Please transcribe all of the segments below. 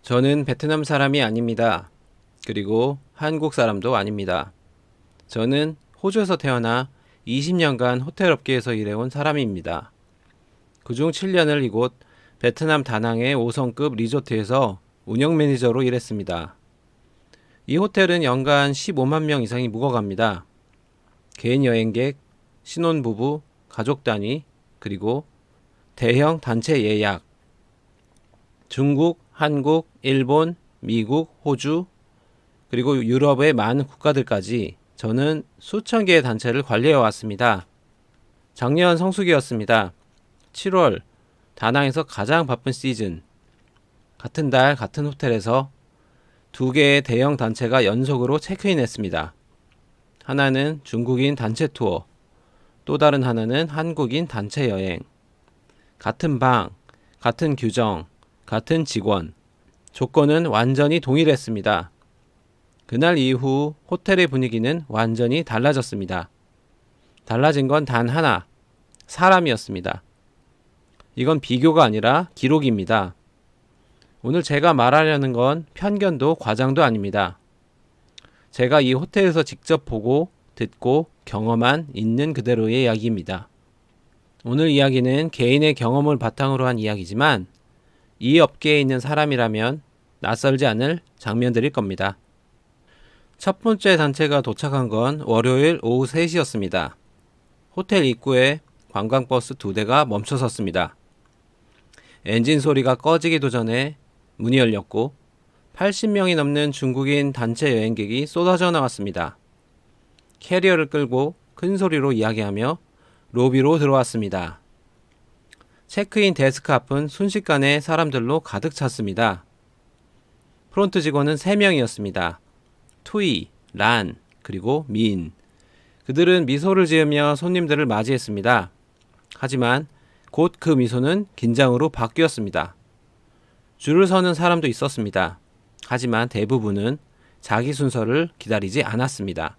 저는 베트남 사람이 아닙니다. 그리고 한국 사람도 아닙니다. 저는 호주에서 태어나 20년간 호텔 업계에서 일해온 사람입니다. 그중 7년을 이곳 베트남 다낭의 5성급 리조트에서 운영 매니저로 일했습니다. 이 호텔은 연간 15만 명 이상이 묵어갑니다. 개인 여행객, 신혼부부, 가족 단위, 그리고 대형 단체 예약, 중국, 한국, 일본, 미국, 호주, 그리고 유럽의 많은 국가들까지 저는 수천 개의 단체를 관리해 왔습니다. 작년 성수기였습니다. 7월, 다낭에서 가장 바쁜 시즌. 같은 달, 같은 호텔에서 두 개의 대형 단체가 연속으로 체크인 했습니다. 하나는 중국인 단체 투어, 또 다른 하나는 한국인 단체 여행. 같은 방, 같은 규정, 같은 직원, 조건은 완전히 동일했습니다. 그날 이후 호텔의 분위기는 완전히 달라졌습니다. 달라진 건 단 하나, 사람이었습니다. 이건 비교가 아니라 기록입니다. 오늘 제가 말하려는 건 편견도 과장도 아닙니다. 제가 이 호텔에서 직접 보고, 듣고, 경험한 있는 그대로의 이야기입니다. 오늘 이야기는 개인의 경험을 바탕으로 한 이야기지만 이 업계에 있는 사람이라면 낯설지 않을 장면들일 겁니다. 첫 번째 단체가 도착한 건 월요일 오후 3시였습니다. 호텔 입구에 관광버스 2대가 멈춰 섰습니다. 엔진 소리가 꺼지기도 전에 문이 열렸고 80명이 넘는 중국인 단체 여행객이 쏟아져 나왔습니다. 캐리어를 끌고 큰 소리로 이야기하며 로비로 들어왔습니다. 체크인 데스크 앞은 순식간에 사람들로 가득 찼습니다. 프론트 직원은 3명이었습니다. 투이, 란, 그리고 민. 그들은 미소를 지으며 손님들을 맞이했습니다. 하지만 곧 그 미소는 긴장으로 바뀌었습니다. 줄을 서는 사람도 있었습니다. 하지만 대부분은 자기 순서를 기다리지 않았습니다.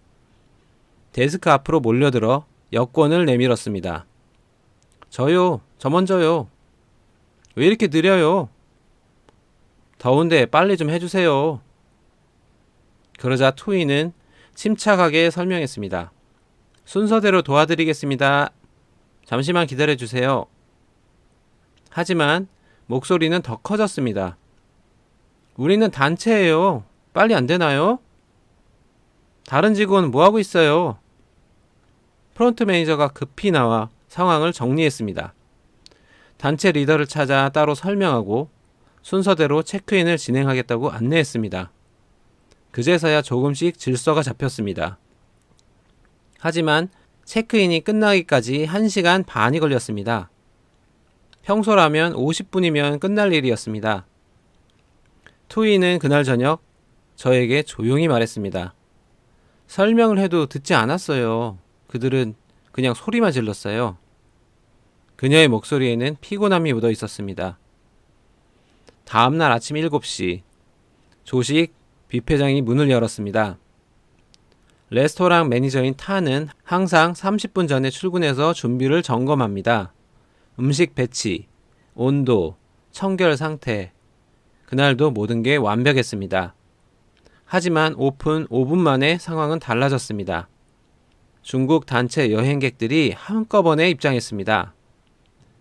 데스크 앞으로 몰려들어 여권을 내밀었습니다. 저요, 저 먼저요. 왜 이렇게 느려요? 더운데 빨리 좀 해주세요. 그러자 투이는 침착하게 설명했습니다. 순서대로 도와드리겠습니다. 잠시만 기다려주세요. 하지만 목소리는 더 커졌습니다. 우리는 단체예요. 빨리 안 되나요? 다른 직원은 뭐하고 있어요? 프론트 매니저가 급히 나와 상황을 정리했습니다. 단체 리더를 찾아 따로 설명하고 순서대로 체크인을 진행하겠다고 안내했습니다. 그제서야 조금씩 질서가 잡혔습니다. 하지만 체크인이 끝나기까지 1시간 반이 걸렸습니다. 평소라면 50분이면 끝날 일이었습니다. 투이는 그날 저녁 저에게 조용히 말했습니다. 설명을 해도 듣지 않았어요. 그들은 그냥 소리만 질렀어요. 그녀의 목소리에는 피곤함이 묻어 있었습니다. 다음날 아침 7시 조식 뷔페장이 문을 열었습니다. 레스토랑 매니저인 타는 항상 30분 전에 출근해서 준비를 점검합니다. 음식 배치, 온도, 청결 상태. 그날도 모든 게 완벽했습니다. 하지만 오픈 5분 만에 상황은 달라졌습니다. 중국 단체 여행객들이 한꺼번에 입장했습니다.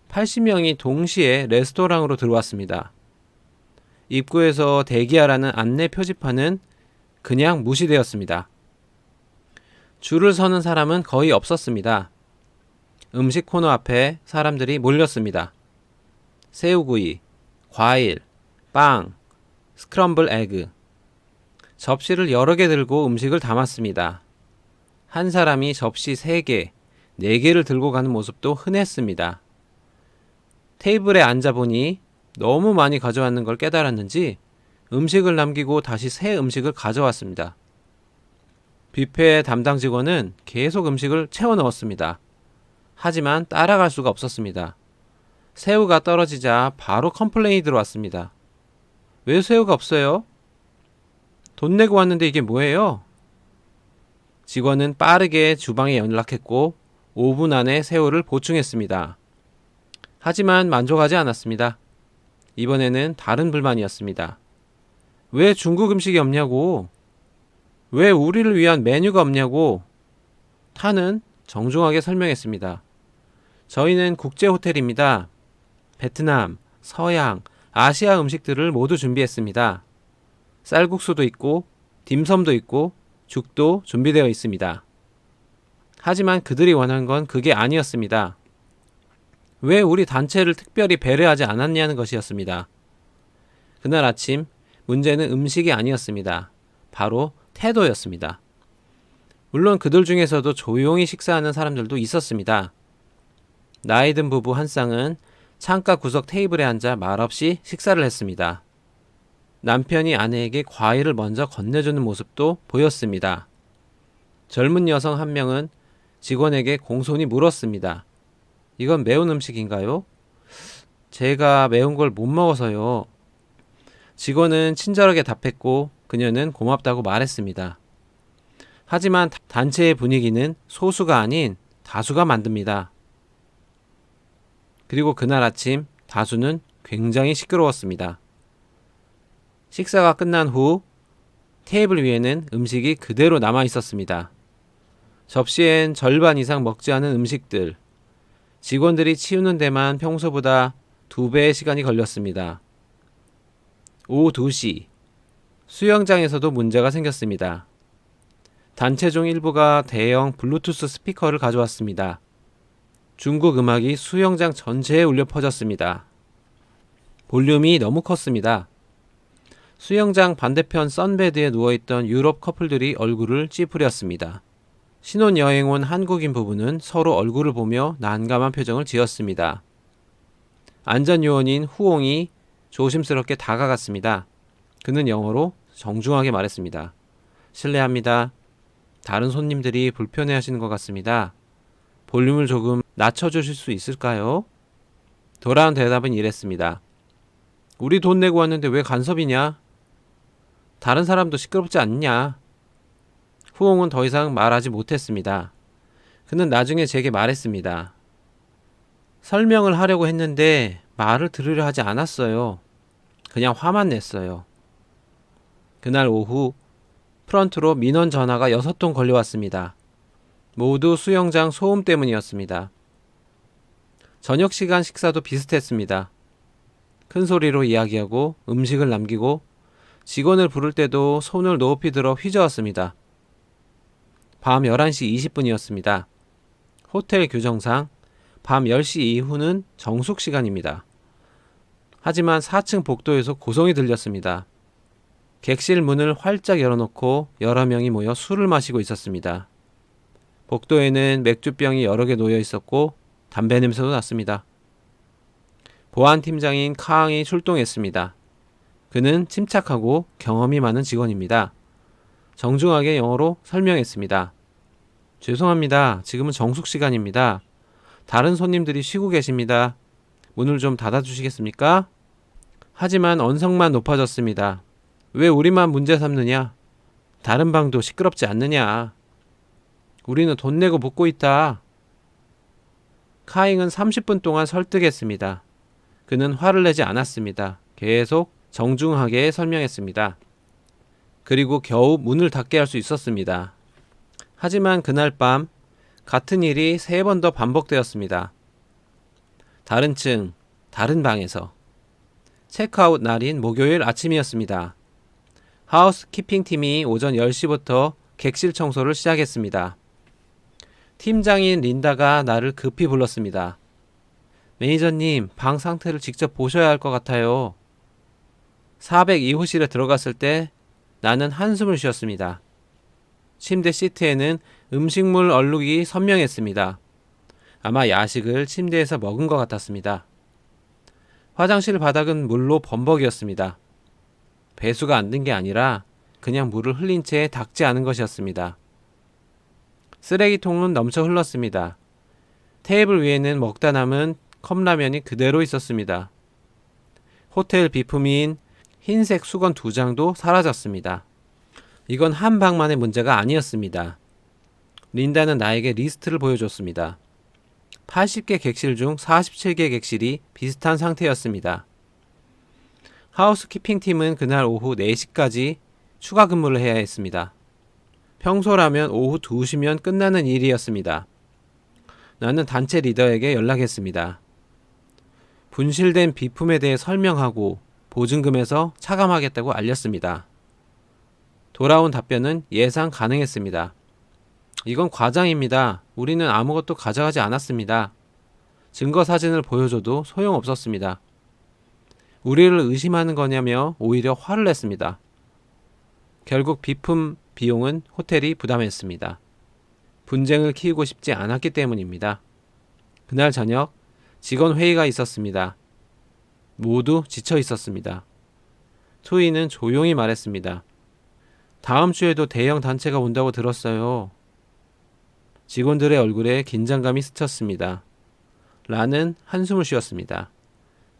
80명이 동시에 레스토랑으로 들어왔습니다. 입구에서 대기하라는 안내 표지판은 그냥 무시되었습니다. 줄을 서는 사람은 거의 없었습니다. 음식 코너 앞에 사람들이 몰렸습니다. 새우구이, 과일, 빵, 스크럼블 에그. 접시를 여러 개 들고 음식을 담았습니다. 한 사람이 접시 3개, 4개를 들고 가는 모습도 흔했습니다. 테이블에 앉아보니 너무 많이 가져왔는 걸 깨달았는지 음식을 남기고 다시 새 음식을 가져왔습니다. 뷔페 담당 직원은 계속 음식을 채워 넣었습니다. 하지만 따라갈 수가 없었습니다. 새우가 떨어지자 바로 컴플레인이 들어왔습니다. 왜 새우가 없어요? 돈 내고 왔는데 이게 뭐예요? 직원은 빠르게 주방에 연락했고 5분 안에 새우를 보충했습니다. 하지만 만족하지 않았습니다. 이번에는 다른 불만이었습니다. 왜 중국 음식이 없냐고. 왜 우리를 위한 메뉴가 없냐고. 타는 정중하게 설명했습니다. 저희는 국제 호텔입니다. 베트남, 서양, 아시아 음식들을 모두 준비했습니다. 쌀국수도 있고, 딤섬도 있고, 죽도 준비되어 있습니다. 하지만 그들이 원한 건 그게 아니었습니다. 왜 우리 단체를 특별히 배려하지 않았냐는 것이었습니다. 그날 아침, 문제는 음식이 아니었습니다. 바로 태도였습니다. 물론 그들 중에서도 조용히 식사하는 사람들도 있었습니다. 나이 든 부부 한 쌍은 창가 구석 테이블에 앉아 말없이 식사를 했습니다. 남편이 아내에게 과일을 먼저 건네주는 모습도 보였습니다. 젊은 여성 한 명은 직원에게 공손히 물었습니다. 이건 매운 음식인가요? 제가 매운 걸 못 먹어서요. 직원은 친절하게 답했고 그녀는 고맙다고 말했습니다. 하지만 단체의 분위기는 소수가 아닌 다수가 만듭니다. 그리고 그날 아침 다수는 굉장히 시끄러웠습니다. 식사가 끝난 후 테이블 위에는 음식이 그대로 남아 있었습니다. 접시엔 절반 이상 먹지 않은 음식들. 직원들이 치우는 데만 평소보다 2배의 시간이 걸렸습니다. 오후 2시. 수영장에서도 문제가 생겼습니다. 단체 중 일부가 대형 블루투스 스피커를 가져왔습니다. 중국 음악이 수영장 전체에 울려 퍼졌습니다. 볼륨이 너무 컸습니다. 수영장 반대편 선베드에 누워있던 유럽 커플들이 얼굴을 찌푸렸습니다. 신혼여행 온 한국인 부부는 서로 얼굴을 보며 난감한 표정을 지었습니다. 안전요원인 후옹이 조심스럽게 다가갔습니다. 그는 영어로 정중하게 말했습니다. 실례합니다. 다른 손님들이 불편해하시는 것 같습니다. 볼륨을 조금 낮춰주실 수 있을까요? 돌아온 대답은 이랬습니다. 우리 돈 내고 왔는데 왜 간섭이냐? 다른 사람도 시끄럽지 않냐? 후옹은 더 이상 말하지 못했습니다. 그는 나중에 제게 말했습니다. 설명을 하려고 했는데 말을 들으려 하지 않았어요. 그냥 화만 냈어요. 그날 오후 프런트로 민원 전화가 6통 걸려왔습니다. 모두 수영장 소음 때문이었습니다. 저녁 시간 식사도 비슷했습니다. 큰 소리로 이야기하고 음식을 남기고 직원을 부를 때도 손을 높이 들어 휘저었습니다. 밤 11시 20분이었습니다. 호텔 규정상 밤 10시 이후는 정숙 시간입니다. 하지만 4층 복도에서 고성이 들렸습니다. 객실 문을 활짝 열어놓고 여러 명이 모여 술을 마시고 있었습니다. 복도에는 맥주병이 여러 개 놓여 있었고 담배 냄새도 났습니다. 보안팀장인 카앙이 출동했습니다. 그는 침착하고 경험이 많은 직원입니다. 정중하게 영어로 설명했습니다. 죄송합니다. 지금은 정숙 시간입니다. 다른 손님들이 쉬고 계십니다. 문을 좀 닫아주시겠습니까? 하지만 언성만 높아졌습니다. 왜 우리만 문제 삼느냐? 다른 방도 시끄럽지 않느냐? 우리는 돈 내고 묵고 있다. 카잉은 30분 동안 설득했습니다. 그는 화를 내지 않았습니다. 계속 정중하게 설명했습니다. 그리고 겨우 문을 닫게 할 수 있었습니다. 하지만 그날 밤 같은 일이 3번 더 반복되었습니다. 다른 층, 다른 방에서. 체크아웃 날인 목요일 아침이었습니다. 하우스키핑 팀이 오전 10시부터 객실 청소를 시작했습니다. 팀장인 린다가 나를 급히 불렀습니다. 매니저님, 방 상태를 직접 보셔야 할 것 같아요. 402호실에 들어갔을 때 나는 한숨을 쉬었습니다. 침대 시트에는 음식물 얼룩이 선명했습니다. 아마 야식을 침대에서 먹은 것 같았습니다. 화장실 바닥은 물로 범벅이었습니다. 배수가 안 된 게 아니라 그냥 물을 흘린 채 닦지 않은 것이었습니다. 쓰레기통은 넘쳐 흘렀습니다. 테이블 위에는 먹다 남은 컵라면이 그대로 있었습니다. 호텔 비품인 흰색 수건 2장도 사라졌습니다. 이건 한 방만의 문제가 아니었습니다. 린다는 나에게 리스트를 보여줬습니다. 80개 객실 중 47개 객실이 비슷한 상태였습니다. 하우스키핑 팀은 그날 오후 4시까지 추가 근무를 해야 했습니다. 평소라면 오후 2시면 끝나는 일이었습니다. 나는 단체 리더에게 연락했습니다. 분실된 비품에 대해 설명하고 보증금에서 차감하겠다고 알렸습니다. 돌아온 답변은 예상 가능했습니다. 이건 과장입니다. 우리는 아무것도 가져가지 않았습니다. 증거 사진을 보여줘도 소용없었습니다. 우리를 의심하는 거냐며 오히려 화를 냈습니다. 결국 비품 비용은 호텔이 부담했습니다. 분쟁을 키우고 싶지 않았기 때문입니다. 그날 저녁 직원 회의가 있었습니다. 모두 지쳐 있었습니다. 투이는 조용히 말했습니다. 다음 주에도 대형 단체가 온다고 들었어요. 직원들의 얼굴에 긴장감이 스쳤습니다. 라는 한숨을 쉬었습니다.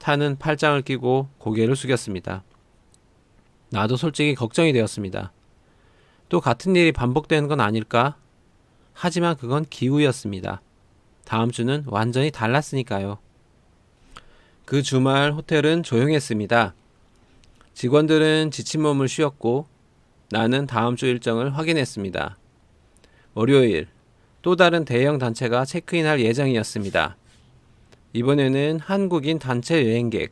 타는 팔짱을 끼고 고개를 숙였습니다. 나도 솔직히 걱정이 되었습니다. 또 같은 일이 반복되는 건 아닐까? 하지만 그건 기우였습니다. 다음 주는 완전히 달랐으니까요. 그 주말 호텔은 조용했습니다. 직원들은 지친 몸을 쉬었고 나는 다음 주 일정을 확인했습니다. 월요일, 또 다른 대형 단체가 체크인할 예정이었습니다. 이번에는 한국인 단체 여행객,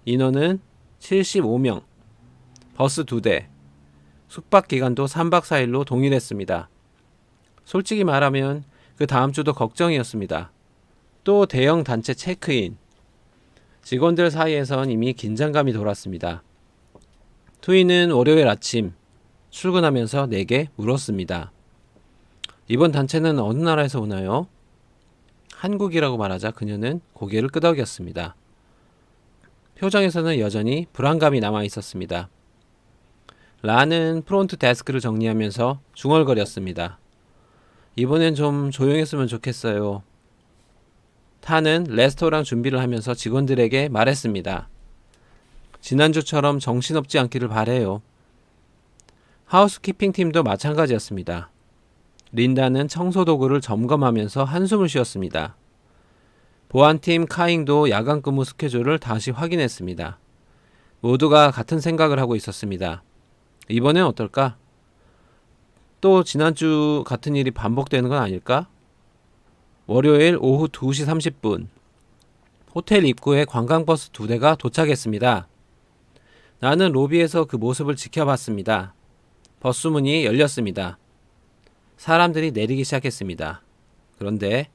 인원은 75명, 버스 2대, 숙박 기간도 3박 4일로 동일했습니다. 솔직히 말하면 그 다음 주도 걱정이었습니다. 또 대형 단체 체크인. 직원들 사이에선 이미 긴장감이 돌았습니다. 투이는 월요일 아침 출근하면서 내게 물었습니다. 이번 단체는 어느 나라에서 오나요? 한국이라고 말하자 그녀는 고개를 끄덕였습니다. 표정에서는 여전히 불안감이 남아 있었습니다. 라는 프론트 데스크를 정리하면서 중얼거렸습니다. 이번엔 좀 조용했으면 좋겠어요. 타는 레스토랑 준비를 하면서 직원들에게 말했습니다. 지난주처럼 정신없지 않기를 바래요. 하우스키핑 팀도 마찬가지였습니다. 린다는 청소 도구를 점검하면서 한숨을 쉬었습니다. 보안팀 카잉도 야간 근무 스케줄을 다시 확인했습니다. 모두가 같은 생각을 하고 있었습니다. 이번엔 어떨까? 또 지난주 같은 일이 반복되는 건 아닐까? 월요일 오후 2시 30분 호텔 입구에 관광버스 2대가 도착했습니다. 나는 로비에서 그 모습을 지켜봤습니다. 버스 문이 열렸습니다. 사람들이 내리기 시작했습니다. 그런데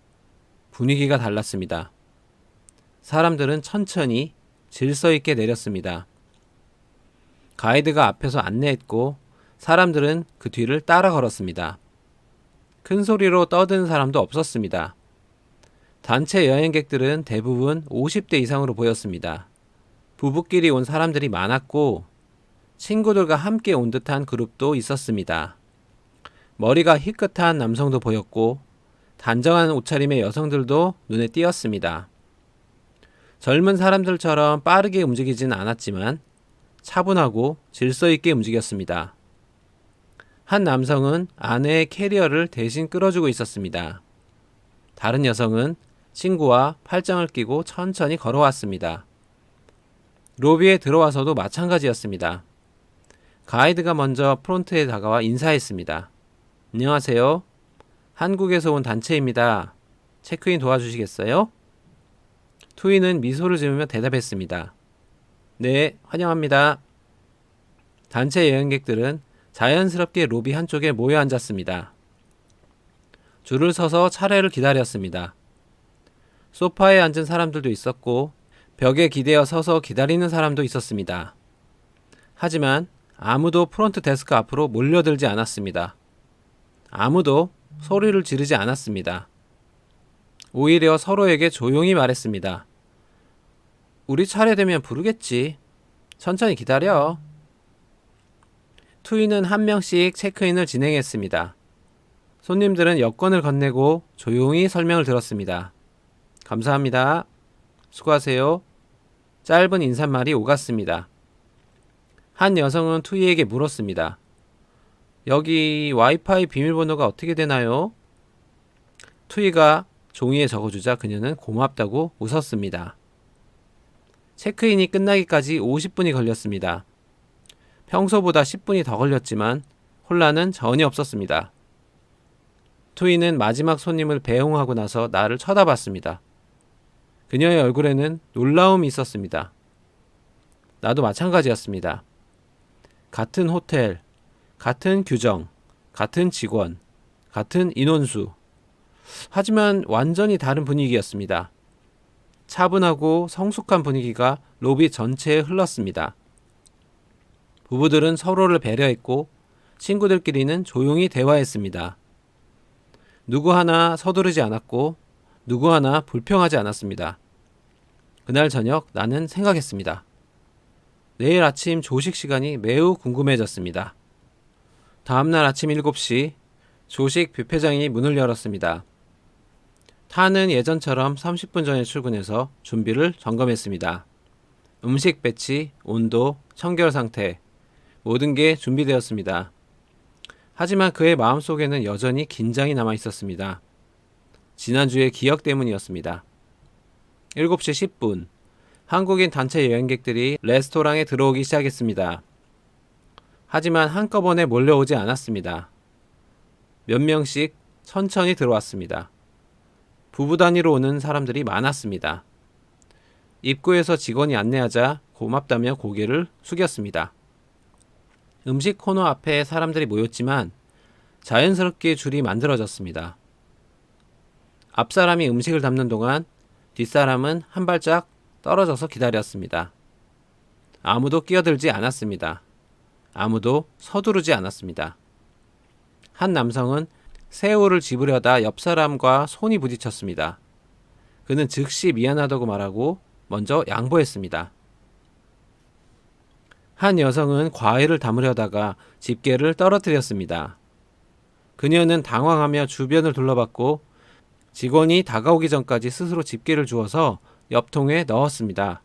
분위기가 달랐습니다. 사람들은 천천히 질서 있게 내렸습니다. 가이드가 앞에서 안내했고 사람들은 그 뒤를 따라 걸었습니다. 큰 소리로 떠드는 사람도 없었습니다. 단체 여행객들은 대부분 50대 이상으로 보였습니다. 부부끼리 온 사람들이 많았고 친구들과 함께 온 듯한 그룹도 있었습니다. 머리가 희끗한 남성도 보였고 단정한 옷차림의 여성들도 눈에 띄었습니다. 젊은 사람들처럼 빠르게 움직이진 않았지만 차분하고 질서 있게 움직였습니다. 한 남성은 아내의 캐리어를 대신 끌어주고 있었습니다. 다른 여성은 친구와 팔짱을 끼고 천천히 걸어왔습니다. 로비에 들어와서도 마찬가지였습니다. 가이드가 먼저 프론트에 다가와 인사했습니다. 안녕하세요. 한국에서 온 단체입니다. 체크인 도와주시겠어요? 투이는 미소를 지으며 대답했습니다. 네, 환영합니다. 단체 여행객들은 자연스럽게 로비 한쪽에 모여 앉았습니다. 줄을 서서 차례를 기다렸습니다. 소파에 앉은 사람들도 있었고 벽에 기대어 서서 기다리는 사람도 있었습니다. 하지만 아무도 프론트 데스크 앞으로 몰려들지 않았습니다. 아무도 소리를 지르지 않았습니다. 오히려 서로에게 조용히 말했습니다. 우리 차례 되면 부르겠지. 천천히 기다려. 투이는 한 명씩 체크인을 진행했습니다. 손님들은 여권을 건네고 조용히 설명을 들었습니다. 감사합니다. 수고하세요. 짧은 인사말이 오갔습니다. 한 여성은 투이에게 물었습니다. 여기 와이파이 비밀번호가 어떻게 되나요? 투이가 종이에 적어주자 그녀는 고맙다고 웃었습니다. 체크인이 끝나기까지 50분이 걸렸습니다. 평소보다 10분이 더 걸렸지만 혼란은 전혀 없었습니다. 투이는 마지막 손님을 배웅하고 나서 나를 쳐다봤습니다. 그녀의 얼굴에는 놀라움이 있었습니다. 나도 마찬가지였습니다. 같은 호텔, 같은 규정, 같은 직원, 같은 인원수. 하지만 완전히 다른 분위기였습니다. 차분하고 성숙한 분위기가 로비 전체에 흘렀습니다. 부부들은 서로를 배려했고 친구들끼리는 조용히 대화했습니다. 누구 하나 서두르지 않았고 누구 하나 불평하지 않았습니다. 그날 저녁 나는 생각했습니다. 내일 아침 조식 시간이 매우 궁금해졌습니다. 다음날 아침 7시 조식 뷔페장이 문을 열었습니다. 타는 예전처럼 30분 전에 출근해서 준비를 점검했습니다. 음식 배치, 온도, 청결 상태, 모든 게 준비되었습니다. 하지만 그의 마음속에는 여전히 긴장이 남아 있었습니다. 지난주의 기억 때문이었습니다. 7시 10분, 한국인 단체 여행객들이 레스토랑에 들어오기 시작했습니다. 하지만 한꺼번에 몰려오지 않았습니다. 몇 명씩 천천히 들어왔습니다. 부부 단위로 오는 사람들이 많았습니다. 입구에서 직원이 안내하자 고맙다며 고개를 숙였습니다. 음식 코너 앞에 사람들이 모였지만 자연스럽게 줄이 만들어졌습니다. 앞사람이 음식을 담는 동안 뒷사람은 한 발짝 떨어져서 기다렸습니다. 아무도 끼어들지 않았습니다. 아무도 서두르지 않았습니다. 한 남성은 새우를 집으려다 옆 사람과 손이 부딪혔습니다. 그는 즉시 미안하다고 말하고 먼저 양보했습니다. 한 여성은 과일을 담으려다가 집게를 떨어뜨렸습니다. 그녀는 당황하며 주변을 둘러봤고 직원이 다가오기 전까지 스스로 집게를 주워서 옆통에 넣었습니다.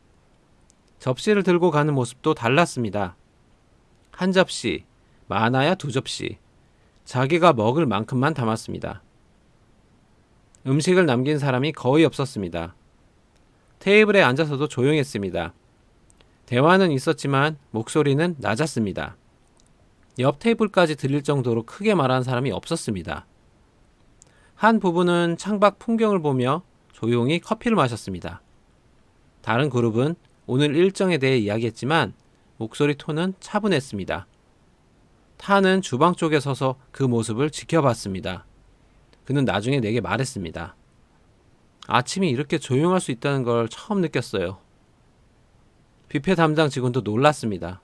접시를 들고 가는 모습도 달랐습니다. 한 접시, 많아야 2접시. 자기가 먹을 만큼만 담았습니다. 음식을 남긴 사람이 거의 없었습니다. 테이블에 앉아서도 조용했습니다. 대화는 있었지만 목소리는 낮았습니다. 옆 테이블까지 들릴 정도로 크게 말하는 사람이 없었습니다. 한 부부는 창밖 풍경을 보며 조용히 커피를 마셨습니다. 다른 그룹은 오늘 일정에 대해 이야기했지만 목소리 톤은 차분했습니다. 타는 주방 쪽에 서서 그 모습을 지켜봤습니다. 그는 나중에 내게 말했습니다. 아침이 이렇게 조용할 수 있다는 걸 처음 느꼈어요. 뷔페 담당 직원도 놀랐습니다.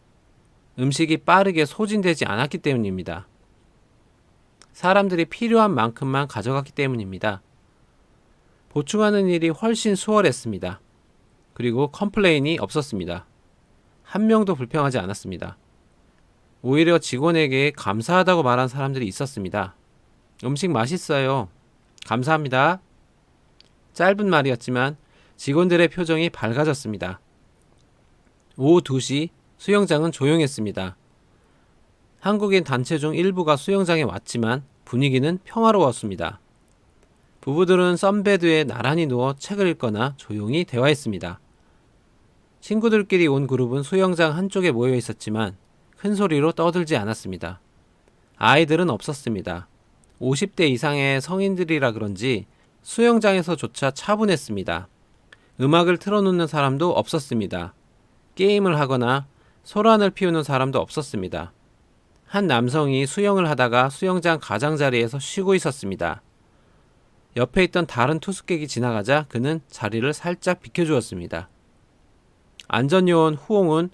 음식이 빠르게 소진되지 않았기 때문입니다. 사람들이 필요한 만큼만 가져갔기 때문입니다. 보충하는 일이 훨씬 수월했습니다. 그리고 컴플레인이 없었습니다. 한 명도 불평하지 않았습니다. 오히려 직원에게 감사하다고 말한 사람들이 있었습니다. 음식 맛있어요. 감사합니다. 짧은 말이었지만 직원들의 표정이 밝아졌습니다. 오후 2시 수영장은 조용했습니다. 한국인 단체 중 일부가 수영장에 왔지만 분위기는 평화로웠습니다. 부부들은 선베드에 나란히 누워 책을 읽거나 조용히 대화했습니다. 친구들끼리 온 그룹은 수영장 한쪽에 모여 있었지만 큰 소리로 떠들지 않았습니다. 아이들은 없었습니다. 50대 이상의 성인들이라 그런지 수영장에서조차 차분했습니다. 음악을 틀어놓는 사람도 없었습니다. 게임을 하거나 소란을 피우는 사람도 없었습니다. 한 남성이 수영을 하다가 수영장 가장자리에서 쉬고 있었습니다. 옆에 있던 다른 투숙객이 지나가자 그는 자리를 살짝 비켜주었습니다. 안전요원 후옹은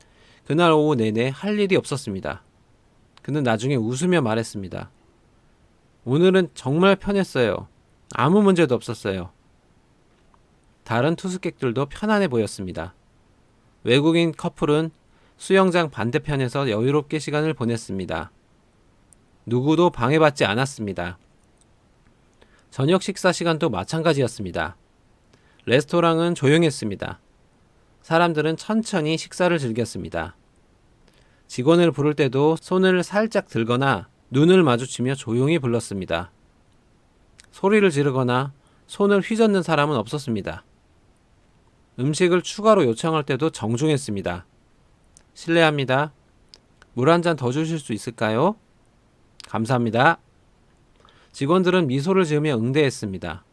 그날 오후 내내 할 일이 없었습니다. 그는 나중에 웃으며 말했습니다. 오늘은 정말 편했어요. 아무 문제도 없었어요. 다른 투숙객들도 편안해 보였습니다. 외국인 커플은 수영장 반대편에서 여유롭게 시간을 보냈습니다. 누구도 방해받지 않았습니다. 저녁 식사 시간도 마찬가지였습니다. 레스토랑은 조용했습니다. 사람들은 천천히 식사를 즐겼습니다. 직원을 부를 때도 손을 살짝 들거나 눈을 마주치며 조용히 불렀습니다. 소리를 지르거나 손을 휘젓는 사람은 없었습니다. 음식을 추가로 요청할 때도 정중했습니다. 실례합니다. 물 한 잔 더 주실 수 있을까요? 감사합니다. 직원들은 미소를 지으며 응대했습니다.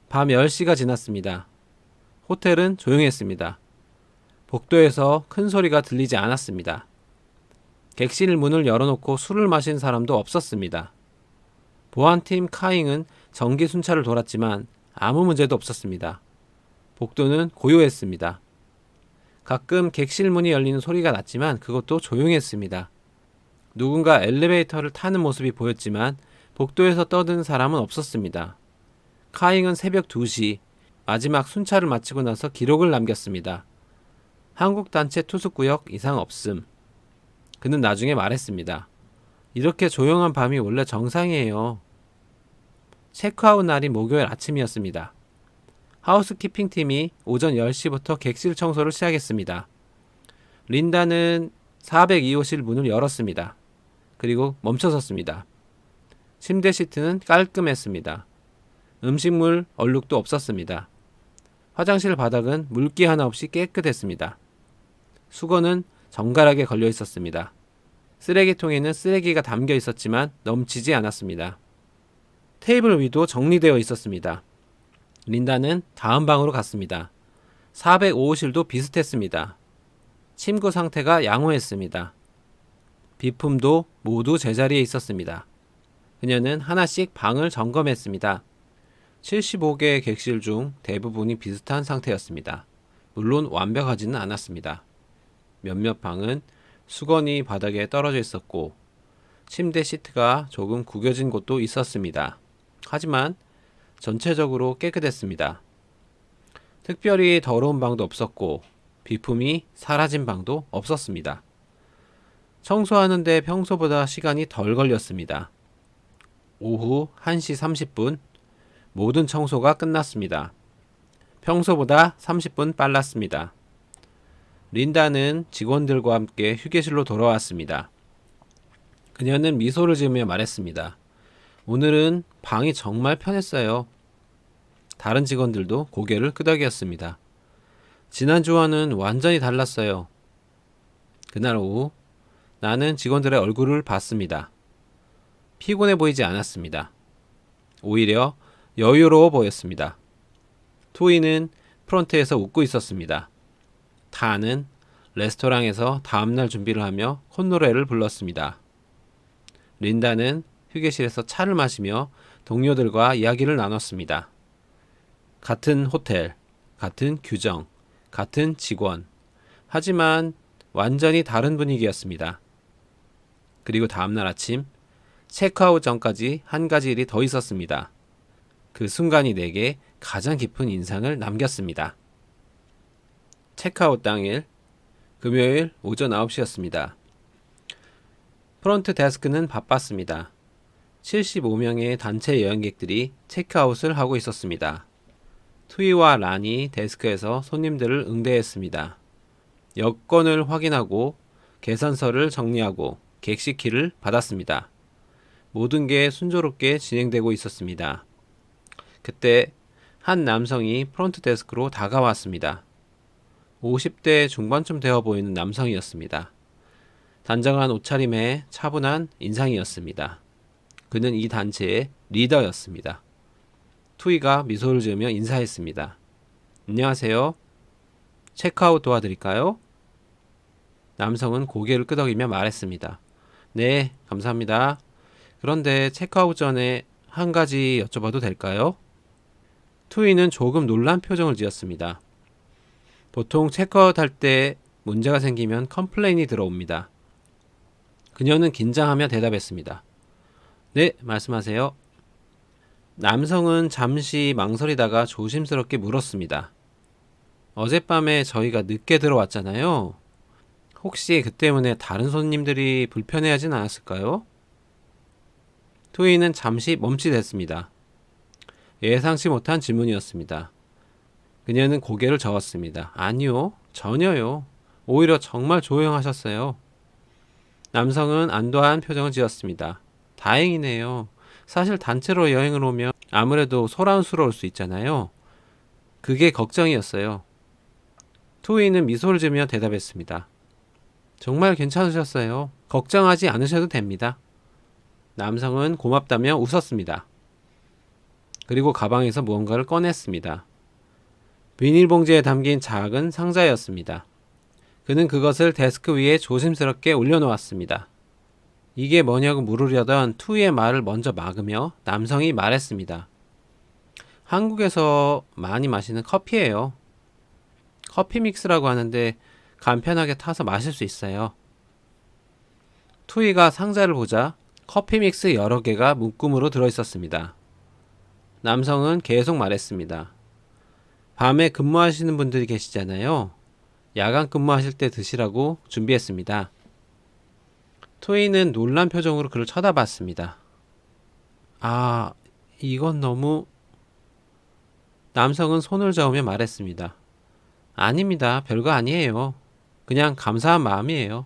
밤 10시가 지났습니다. 호텔은 조용했습니다. 복도에서 큰 소리가 들리지 않았습니다. 객실 문을 열어놓고 술을 마신 사람도 없었습니다. 보안팀 카잉은 전기 순찰을 돌았지만 아무 문제도 없었습니다. 복도는 고요했습니다. 가끔 객실 문이 열리는 소리가 났지만 그것도 조용했습니다. 누군가 엘리베이터를 타는 모습이 보였지만 복도에서 떠드는 사람은 없었습니다. 카잉은 새벽 2시 마지막 순찰을 마치고 나서 기록을 남겼습니다. 한국 단체 투숙구역 이상 없음. 그는 나중에 말했습니다. 이렇게 조용한 밤이 원래 정상이에요. 체크아웃 날이 목요일 아침이었습니다. 하우스키핑 팀이 오전 10시부터 객실 청소를 시작했습니다. 린다는 402호실 문을 열었습니다. 그리고 멈춰섰습니다. 침대 시트는 깔끔했습니다. 음식물 얼룩도 없었습니다. 화장실 바닥은 물기 하나 없이 깨끗했습니다. 수건은 정갈하게 걸려 있었습니다. 쓰레기통에는 쓰레기가 담겨 있었지만 넘치지 않았습니다. 테이블 위도 정리되어 있었습니다. 린다는 다음 방으로 갔습니다. 405호실도 비슷했습니다. 침구 상태가 양호했습니다. 비품도 모두 제자리에 있었습니다. 그녀는 하나씩 방을 점검했습니다. 75개의 객실 중 대부분이 비슷한 상태였습니다. 물론 완벽하지는 않았습니다. 몇몇 방은 수건이 바닥에 떨어져 있었고 침대 시트가 조금 구겨진 곳도 있었습니다. 하지만 전체적으로 깨끗했습니다. 특별히 더러운 방도 없었고 비품이 사라진 방도 없었습니다. 청소하는데 평소보다 시간이 덜 걸렸습니다. 오후 1시 30분 모든 청소가 끝났습니다. 평소보다 30분 빨랐습니다. 린다는 직원들과 함께 휴게실로 돌아왔습니다. 그녀는 미소를 지으며 말했습니다. 오늘은 방이 정말 편했어요. 다른 직원들도 고개를 끄덕였습니다. 지난주와는 완전히 달랐어요. 그날 오후 나는 직원들의 얼굴을 봤습니다. 피곤해 보이지 않았습니다. 오히려 여유로워 보였습니다. 투이는 프런트에서 웃고 있었습니다. 타는 레스토랑에서 다음날 준비를 하며 콧노래를 불렀습니다. 린다는 휴게실에서 차를 마시며 동료들과 이야기를 나눴습니다. 같은 호텔, 같은 규정, 같은 직원. 하지만 완전히 다른 분위기였습니다. 그리고 다음날 아침 체크아웃 전까지 한 가지 일이 더 있었습니다. 그 순간이 내게 가장 깊은 인상을 남겼습니다. 체크아웃 당일 금요일 오전 9시였습니다. 프론트 데스크는 바빴습니다. 75명의 단체 여행객들이 체크아웃을 하고 있었습니다. 투이와 란이 데스크에서 손님들을 응대했습니다. 여권을 확인하고 계산서를 정리하고 객실키를 받았습니다. 모든 게 순조롭게 진행되고 있었습니다. 그때 한 남성이 프론트 데스크로 다가왔습니다. 50대 중반쯤 되어 보이는 남성이었습니다. 단정한 옷차림에 차분한 인상이었습니다. 그는 이 단체의 리더였습니다. 투이가 미소를 지으며 인사했습니다. 안녕하세요. 체크아웃 도와드릴까요? 남성은 고개를 끄덕이며 말했습니다. 네, 감사합니다. 그런데 체크아웃 전에 한 가지 여쭤봐도 될까요? 투이는 조금 놀란 표정을 지었습니다. 보통 체크아웃 할 때 문제가 생기면 컴플레인이 들어옵니다. 그녀는 긴장하며 대답했습니다. 네, 말씀하세요. 남성은 잠시 망설이다가 조심스럽게 물었습니다. 어젯밤에 저희가 늦게 들어왔잖아요. 혹시 그 때문에 다른 손님들이 불편해하진 않았을까요? 투이는 잠시 멈칫했습니다. 예상치 못한 질문이었습니다. 그녀는 고개를 저었습니다. 아니요, 전혀요. 오히려 정말 조용하셨어요. 남성은 안도한 표정을 지었습니다. 다행이네요. 사실 단체로 여행을 오면 아무래도 소란스러울 수 있잖아요. 그게 걱정이었어요. 투이는 미소를 지으며 대답했습니다. 정말 괜찮으셨어요. 걱정하지 않으셔도 됩니다. 남성은 고맙다며 웃었습니다. 그리고 가방에서 무언가를 꺼냈습니다. 비닐봉지에 담긴 작은 상자였습니다. 그는 그것을 데스크 위에 조심스럽게 올려놓았습니다. 이게 뭐냐고 물으려던 투이의 말을 먼저 막으며 남성이 말했습니다. 한국에서 많이 마시는 커피예요. 커피 믹스라고 하는데 간편하게 타서 마실 수 있어요. 투이가 상자를 보자 커피 믹스 여러 개가 묶음으로 들어있었습니다. 남성은 계속 말했습니다. 밤에 근무하시는 분들이 계시잖아요. 야간 근무하실 때 드시라고 준비했습니다. 투이는 놀란 표정으로 그를 쳐다봤습니다. 아, 이건 너무... 남성은 손을 저으며 말했습니다. 아닙니다. 별거 아니에요. 그냥 감사한 마음이에요.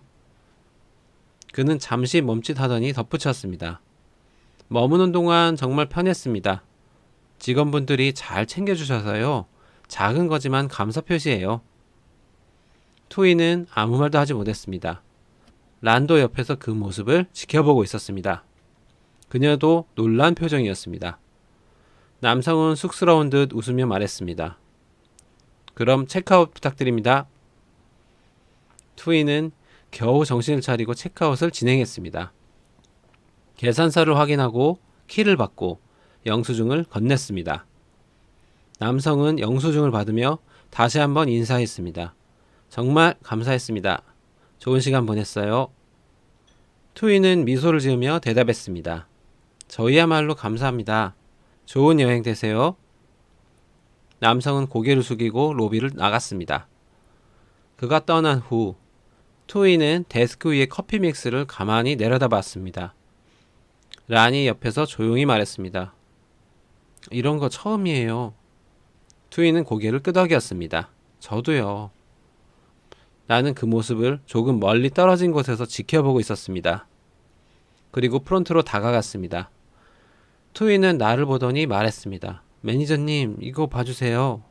그는 잠시 멈칫하더니 덧붙였습니다. 머무는 동안 정말 편했습니다. 직원분들이 잘 챙겨주셔서요. 작은 거지만 감사 표시예요. 투이는 아무 말도 하지 못했습니다. 란도 옆에서 그 모습을 지켜보고 있었습니다. 그녀도 놀란 표정이었습니다. 남성은 쑥스러운 듯 웃으며 말했습니다. 그럼 체크아웃 부탁드립니다. 투이는 겨우 정신을 차리고 체크아웃을 진행했습니다. 계산서를 확인하고 키를 받고 영수증을 건넸습니다. 남성은 영수증을 받으며 다시 한번 인사했습니다. 정말 감사했습니다. 좋은 시간 보냈어요. 투이는 미소를 지으며 대답했습니다. 저희야말로 감사합니다. 좋은 여행 되세요. 남성은 고개를 숙이고 로비를 나갔습니다. 그가 떠난 후 투이는 데스크 위의 커피 믹스를 가만히 내려다봤습니다. 란이 옆에서 조용히 말했습니다. 이런 거 처음이에요. 투이는 고개를 끄덕였습니다. 저도요. 나는 그 모습을 조금 멀리 떨어진 곳에서 지켜보고 있었습니다. 그리고 프론트로 다가갔습니다. 투이는 나를 보더니 말했습니다. 매니저님, 이거 봐주세요.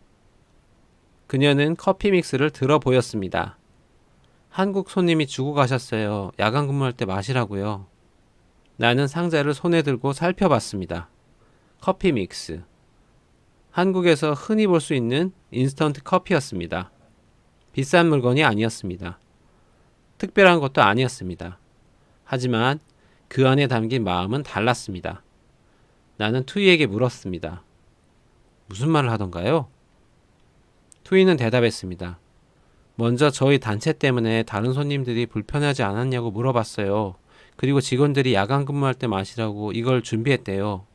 그녀는 커피 믹스를 들어 보였습니다. 한국 손님이 주고 가셨어요. 야간 근무할 때 마시라고요. 나는 상자를 손에 들고 살펴봤습니다. 커피 믹스. 한국에서 흔히 볼 수 있는 인스턴트 커피였습니다. 비싼 물건이 아니었습니다. 특별한 것도 아니었습니다. 하지만 그 안에 담긴 마음은 달랐습니다. 나는 투이에게 물었습니다. 무슨 말을 하던가요? 투이는 대답했습니다. 먼저 저희 단체 때문에 다른 손님들이 불편하지 않았냐고 물어봤어요. 그리고 직원들이 야간 근무할 때 마시라고 이걸 준비했대요.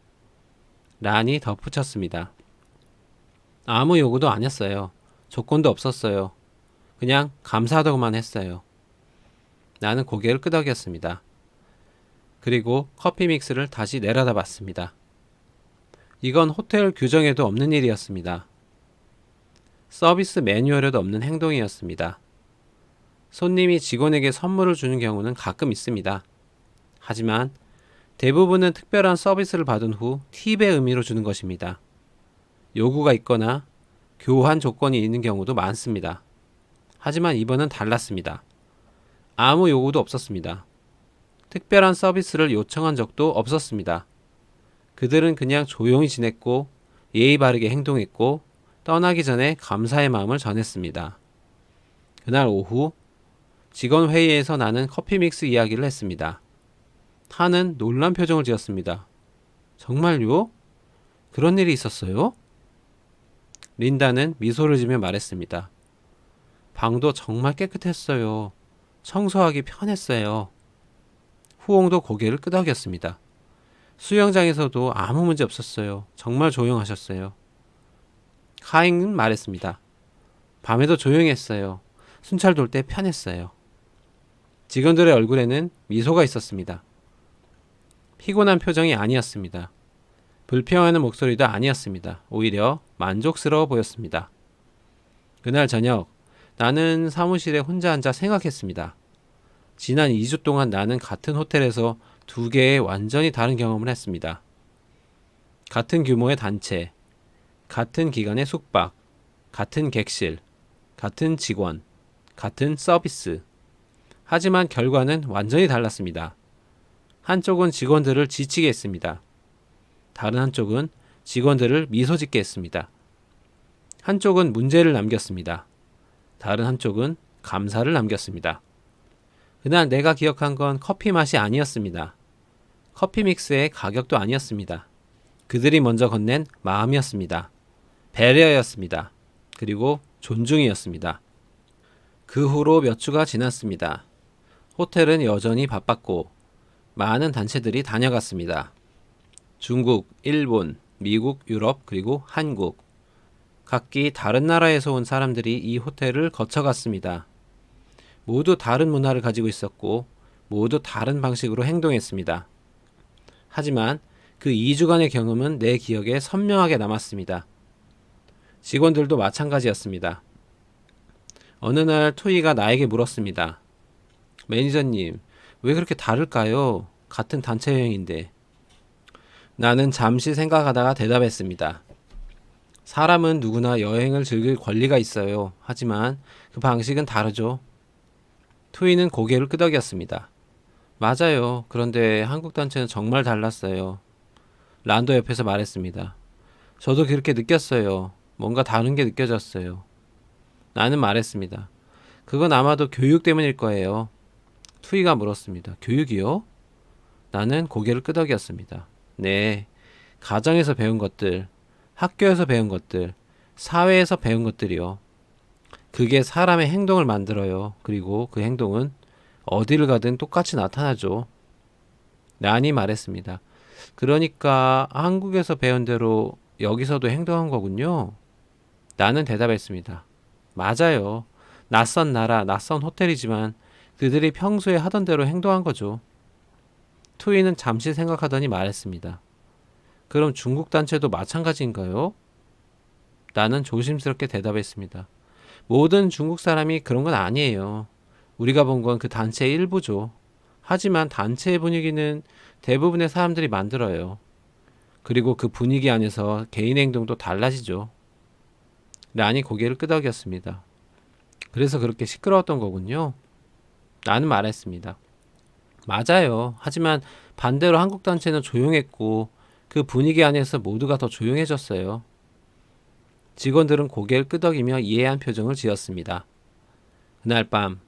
란이 덧붙였습니다. 아무 요구도 아니었어요. 조건도 없었어요. 그냥 감사하다고만 했어요. 나는 고개를 끄덕였습니다. 그리고 커피 믹스를 다시 내려다봤습니다. 이건 호텔 규정에도 없는 일이었습니다. 서비스 매뉴얼에도 없는 행동이었습니다. 손님이 직원에게 선물을 주는 경우는 가끔 있습니다. 하지만 대부분은 특별한 서비스를 받은 후 팁의 의미로 주는 것입니다. 요구가 있거나 교환 조건이 있는 경우도 많습니다. 하지만 이번은 달랐습니다. 아무 요구도 없었습니다. 특별한 서비스를 요청한 적도 없었습니다. 그들은 그냥 조용히 지냈고 예의 바르게 행동했고 떠나기 전에 감사의 마음을 전했습니다. 그날 오후 직원 회의에서 나는 커피 믹스 이야기를 했습니다. 타는 놀란 표정을 지었습니다. 정말요? 그런 일이 있었어요? 린다는 미소를 지며 말했습니다. 방도 정말 깨끗했어요. 청소하기 편했어요. 후옹도 고개를 끄덕였습니다. 수영장에서도 아무 문제 없었어요. 정말 조용하셨어요. 카잉은 말했습니다. 밤에도 조용했어요. 순찰 돌 때 편했어요. 직원들의 얼굴에는 미소가 있었습니다. 피곤한 표정이 아니었습니다. 불평하는 목소리도 아니었습니다. 오히려 만족스러워 보였습니다. 그날 저녁 나는 사무실에 혼자 앉아 생각했습니다. 지난 2주 동안 나는 같은 호텔에서 두 개의 완전히 다른 경험을 했습니다. 같은 규모의 단체, 같은 기간의 숙박, 같은 객실, 같은 직원, 같은 서비스. 하지만 결과는 완전히 달랐습니다. 한쪽은 직원들을 지치게 했습니다. 다른 한쪽은 직원들을 미소 짓게 했습니다. 한쪽은 문제를 남겼습니다. 다른 한쪽은 감사를 남겼습니다. 그날 내가 기억한 건 커피 맛이 아니었습니다. 커피 믹스의 가격도 아니었습니다. 그들이 먼저 건넨 마음이었습니다. 배려였습니다. 그리고 존중이었습니다. 그 후로 몇 주가 지났습니다. 호텔은 여전히 바빴고 많은 단체들이 다녀갔습니다. 중국, 일본, 미국, 유럽, 그리고 한국. 각기 다른 나라에서 온 사람들이 이 호텔을 거쳐갔습니다. 모두 다른 문화를 가지고 있었고 모두 다른 방식으로 행동했습니다. 하지만 그 2주간의 경험은 내 기억에 선명하게 남았습니다. 직원들도 마찬가지였습니다. 어느 날 투이가 나에게 물었습니다. 매니저님, 왜 그렇게 다를까요? 같은 단체 여행인데. 나는 잠시 생각하다가 대답했습니다. 사람은 누구나 여행을 즐길 권리가 있어요. 하지만 그 방식은 다르죠. 투이는 고개를 끄덕였습니다. 맞아요. 그런데 한국 단체는 정말 달랐어요. 란도 옆에서 말했습니다. 저도 그렇게 느꼈어요. 뭔가 다른 게 느껴졌어요. 나는 말했습니다. 그건 아마도 교육 때문일 거예요. 투이가 물었습니다. 교육이요? 나는 고개를 끄덕였습니다. 네, 가정에서 배운 것들, 학교에서 배운 것들, 사회에서 배운 것들이요. 그게 사람의 행동을 만들어요. 그리고 그 행동은 어디를 가든 똑같이 나타나죠. 란이 말했습니다. 그러니까 한국에서 배운 대로 여기서도 행동한 거군요. 나는 대답했습니다. 맞아요. 낯선 나라, 낯선 호텔이지만 그들이 평소에 하던 대로 행동한 거죠. 투이는 잠시 생각하더니 말했습니다. 그럼 중국 단체도 마찬가지인가요? 나는 조심스럽게 대답했습니다. 모든 중국 사람이 그런 건 아니에요. 우리가 본 건 그 단체의 일부죠. 하지만 단체의 분위기는 대부분의 사람들이 만들어요. 그리고 그 분위기 안에서 개인 행동도 달라지죠. 란이 고개를 끄덕였습니다. 그래서 그렇게 시끄러웠던 거군요. 나는 말했습니다. 맞아요. 하지만 반대로 한국 단체는 조용했고 그 분위기 안에서 모두가 더 조용해졌어요. 직원들은 고개를 끄덕이며 이해한 표정을 지었습니다. 그날 밤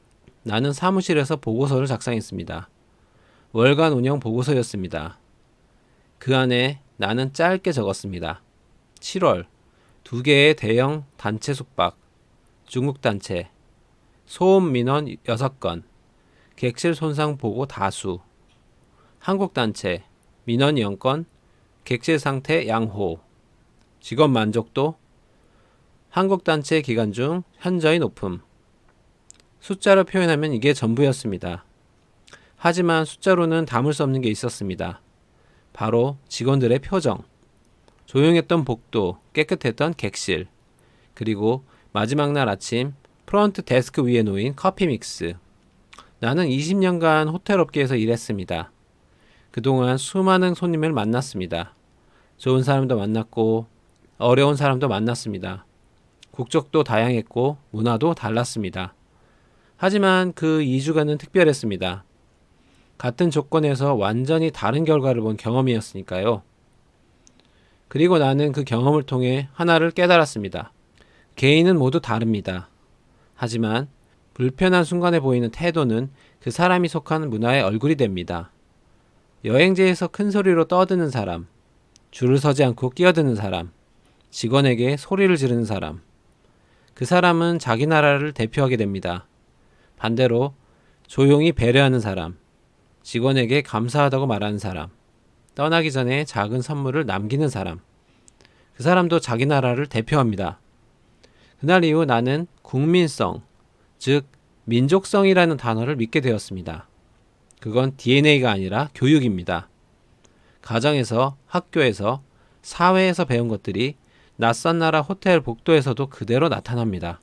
나는 사무실에서 보고서를 작성했습니다. 월간 운영 보고서였습니다. 그 안에 나는 짧게 적었습니다. 7월 2개의 대형 단체 숙박, 중국 단체, 소음 민원 6건, 객실 손상 보고 다수, 한국 단체, 민원 0건, 객실 상태 양호, 직원 만족도, 한국 단체 기간 중 현저히 높음. 숫자로 표현하면 이게 전부였습니다. 하지만 숫자로는 담을 수 없는 게 있었습니다. 바로 직원들의 표정, 조용했던 복도, 깨끗했던 객실, 그리고 마지막 날 아침 프런트 데스크 위에 놓인 커피 믹스. 나는 20년간 호텔 업계에서 일했습니다. 그동안 수많은 손님을 만났습니다. 좋은 사람도 만났고 어려운 사람도 만났습니다. 국적도 다양했고 문화도 달랐습니다. 하지만 그 2주간은 특별했습니다. 같은 조건에서 완전히 다른 결과를 본 경험이었으니까요. 그리고 나는 그 경험을 통해 하나를 깨달았습니다. 개인은 모두 다릅니다. 하지만 불편한 순간에 보이는 태도는 그 사람이 속한 문화의 얼굴이 됩니다. 여행지에서 큰 소리로 떠드는 사람, 줄을 서지 않고 끼어드는 사람, 직원에게 소리를 지르는 사람. 그 사람은 자기 나라를 대표하게 됩니다. 반대로 조용히 배려하는 사람, 직원에게 감사하다고 말하는 사람, 떠나기 전에 작은 선물을 남기는 사람. 그 사람도 자기 나라를 대표합니다. 그날 이후 나는 국민성, 즉 민족성이라는 단어를 믿게 되었습니다. 그건 DNA가 아니라 교육입니다. 가정에서, 학교에서, 사회에서 배운 것들이 낯선 나라 호텔 복도에서도 그대로 나타납니다.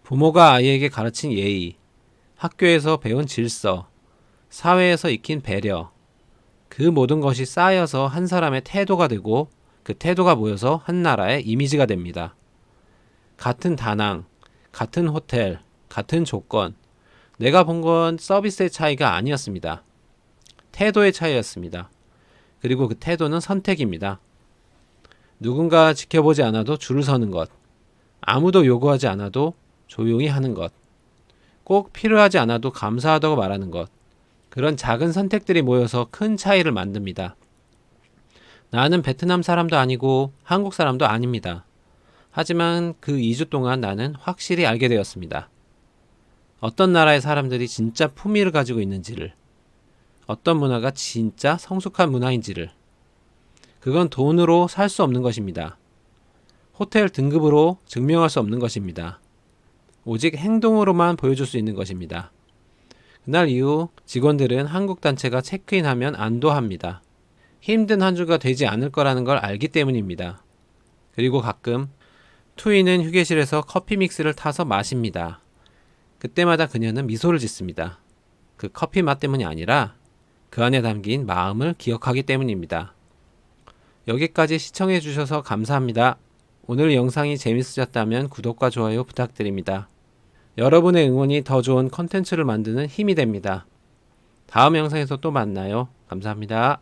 부모가 아이에게 가르친 예의, 학교에서 배운 질서, 사회에서 익힌 배려, 그 모든 것이 쌓여서 한 사람의 태도가 되고 그 태도가 모여서 한 나라의 이미지가 됩니다. 같은 다낭, 같은 호텔, 같은 조건, 내가 본 건 서비스의 차이가 아니었습니다. 태도의 차이였습니다. 그리고 그 태도는 선택입니다. 누군가 지켜보지 않아도 줄을 서는 것, 아무도 요구하지 않아도 조용히 하는 것, 꼭 필요하지 않아도 감사하다고 말하는 것, 그런 작은 선택들이 모여서 큰 차이를 만듭니다. 나는 베트남 사람도 아니고 한국 사람도 아닙니다. 하지만 그 2주 동안 나는 확실히 알게 되었습니다. 어떤 나라의 사람들이 진짜 품위를 가지고 있는지를, 어떤 문화가 진짜 성숙한 문화인지를. 그건 돈으로 살 수 없는 것입니다. 호텔 등급으로 증명할 수 없는 것입니다. 오직 행동으로만 보여줄 수 있는 것입니다. 그날 이후 직원들은 한국 단체가 체크인하면 안도합니다. 힘든 한 주가 되지 않을 거라는 걸 알기 때문입니다. 그리고 가끔 투이는 휴게실에서 커피 믹스를 타서 마십니다. 그때마다 그녀는 미소를 짓습니다. 그 커피 맛 때문이 아니라 그 안에 담긴 마음을 기억하기 때문입니다. 여기까지 시청해 주셔서 감사합니다. 오늘 영상이 재밌으셨다면 구독과 좋아요 부탁드립니다. 여러분의 응원이 더 좋은 컨텐츠를 만드는 힘이 됩니다. 다음 영상에서 또 만나요. 감사합니다.